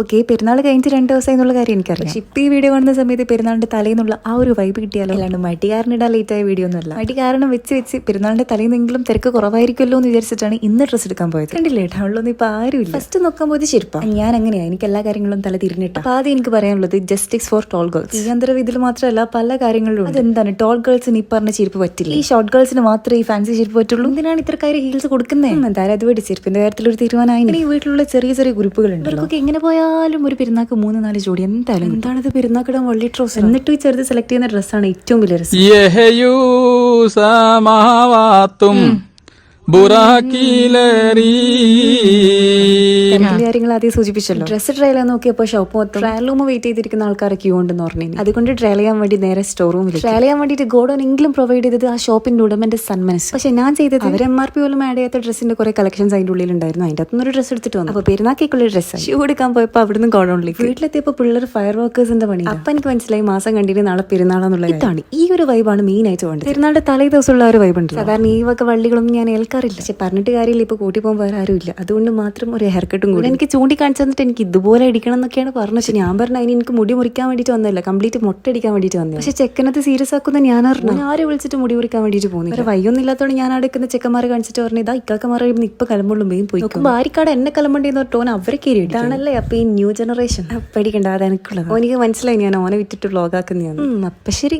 Okay, പെരുന്നാൾ കഴിഞ്ഞിട്ട് 2 ദിവസമായി എന്നുള്ള കാര്യം എനിക്കറിയാം. പക്ഷെ ഇപ്പം ഈ വീഡിയോ കാണുന്ന സമയത്ത് പെരുന്നാളിന്റെ തലേന്നുള്ള ആ ഒരു വൈബ് കിട്ടിയാലോ. അല്ലാണ്ട് മടികാരനിടാൻ ലേറ്റ് ആയ വീഡിയോ ഒന്നുമല്ല. മടി കാരണം വെച്ച് പെരുന്നാളിന്റെ തലേന്നെങ്കിലും തിരക്ക് കുറവായിരിക്കുമല്ലോ എന്ന് വിചാരിച്ചിട്ടാണ് ഇന്ന് ഡ്രസ്സ് എടുക്കാൻ പോയത്. കണ്ടില്ലേ, ടൗണിലൊന്നും ഇപ്പൊ ആരുമില്ല. ഫസ്റ്റ് നോക്കാൻ പോയത് ചെരുപ്പാണ്. ഞാൻ അങ്ങനെയാ, എനിക്ക് എല്ലാ കാര്യങ്ങളും തല തിരിഞ്ഞിട്ട്. അപ്പൊ ആദ്യം എനിക്ക് പറയാനുള്ളത് ജസ്റ്റിസ് ഫോർ ടോൾ ഗേൾസ്. ഈ അന്തരവിധിയിൽ മാത്രമല്ല പല കാര്യങ്ങളിലും. അതെന്താണ് ടോൾ ഗേൾസിന് ഈ പറഞ്ഞ ചെരുപ്പ് പറ്റില്ല. ഈ ഷോർട്ട് ഗേൾസിന് മാത്രമേ ഈ ഫാൻസി ചെരുപ്പ് പറ്റുള്ളൂ. എന്തിനാണ് ഇത്രക്കാര് ഹീൽസ് കൊടുക്കുന്നത്? എന്തായാലും അത് വേണ്ടി ചെരുപ്പിന്റെ കാര്യത്തിൽ ഒരു തീരുമാനമായി. ഈ വീട്ടിലുള്ള ചെറിയ ചെറിയ ഗ്രൂപ്പുകളുണ്ട്. ഇവർക്കൊക്കെ എങ്ങനെ പോയാലും ഒരു പെരുന്നാക്ക് 3-4 ജോഡി എന്തായാലും. എന്താണത് പെരുന്നാക്കിടാൻ വള്ളി ട്രോസർ. എന്നിട്ട് ഈ ചെറുത് സെലക്ട് ചെയ്യുന്ന ഡ്രസ്സാണ് ഏറ്റവും വലിയ രസം. കാര്യങ്ങൾ ആദ്യം സൂചിപ്പിച്ചല്ലോ. ഡ്രസ്സ് ട്രയൽ നോക്കിയപ്പോൾ ഷോപ്പ് മൊത്തം ട്രയൽ റൂം വെയിറ്റ് ചെയ്തിരിക്കുന്ന ആൾക്കാരെ ക്യൂ ഉണ്ടെന്ന് പറഞ്ഞു. അതുകൊണ്ട് ട്രയൽ ചെയ്യാൻ വേണ്ടി നേരെ സ്റ്റോർ റൂമിൽ ട്രയൽ ചെയ്യാൻ വേണ്ടിയിട്ട് ഗോഡൌൺ എങ്കിലും പ്രൊവൈഡ് ചെയ്തത് ആ ഷോപ്പിന്റെ ഉടമന്റെ സന്മനസ്. പക്ഷെ ഞാൻ ചെയ്തത് അവർ MRP പോലും ആഡ് ചെയ്യാത്ത ഡ്രസ്സിന്റെ കുറെ കളക്ഷൻസ് അതിന്റെ ഉള്ളിൽ ഉണ്ടായിരുന്നു. അതിന്റെ അകത്തുനിന്ന് ഡ്രസ്സ് എടുത്തിട്ട് വന്നു. അപ്പൊ പെരുന്നാക്കുള്ള ഡ്രസ്സ് ഷൂ എടുക്കാൻ പോയപ്പോൾ അവിടുന്ന് ഗോഡൌണിലേക്ക്. വീട്ടിലെത്തിയപ്പോൾ പിള്ളേർ ഫയർ വർക്കേഴ്സിന്റെ പണി. അപ്പൊ എനിക്ക് മനസ്സിലായി മാസം കണ്ടിട്ട് നാളെ പെരുന്നാളെന്നുള്ള. ഇതാണ് ഈ ഒരു വൈബാണ് മെയിൻ ആയിട്ട് വേണ്ടത്. പെരുന്നാളിന്റെ തലേ ദിവസമുള്ള ഒരു വൈബ് ഉണ്ട്. സാധാരണ ഈ വക വള്ളികളൊന്നും ഞാൻ ഏൽക്കാറില്ല. പക്ഷെ പറഞ്ഞിട്ട് കാര്യമില്ല, ഇപ്പൊ കൂട്ടി പോകാൻ വേറെ ആരും ഇല്ല. അതുകൊണ്ട് മാത്രം ഒരു ഹെയർ കട്ടും കൂടി എനിക്ക് ചൂണ്ടിക്കാണിച്ചു തന്നിട്ട് എനിക്ക് ഇതുപോലെ അടിക്കണം എന്നൊക്കെയാണ് പറഞ്ഞത്. പക്ഷെ ഞാൻ പറഞ്ഞ അതിന് എനിക്ക് മുടി മുറിക്കാൻ വേണ്ടിയിട്ട് വന്നല്ല, കംപ്ലീറ്റ് മൊട്ടടിക്കാൻ വേണ്ടിയിട്ട് വന്നത്. പക്ഷെ ചെക്കനത് സീരിയസ് ആക്കുന്ന ഞാൻ അറിഞ്ഞു. ആരെ വിളിച്ചിട്ട് മുടി മുറിക്കാൻ വേണ്ടിയിട്ട് പോകുന്നു. വേറെ വയ്യൊന്നും ഇല്ലാത്തതുകൊണ്ട് ഞാൻ അടുക്കുന്ന ചെക്കന്മാരെ കാണിച്ചിട്ട് പറഞ്ഞു, ഇതാ ഇക്കാക്കമാരെ ഇപ്പൊ കലമ്പുള്ളും മെയിൻ പോയി ഭാര്യക്കാട് എന്നെ കലമ്പണ്ടിന്ന് ടോൺ അവരെ കയറി. ഇതാണല്ലേ അപ്പൊ ഈ ന്യൂ ജനറേഷൻ. പഠിക്കണ്ട, അത് എനിക്കുള്ളത്. എനിക്ക് മനസ്സിലായി ഞാൻ ഓനെ വിറ്റിട്ട് വ്ലോഗാക്കുന്നതാണ്. അപ്പൊ ശരി.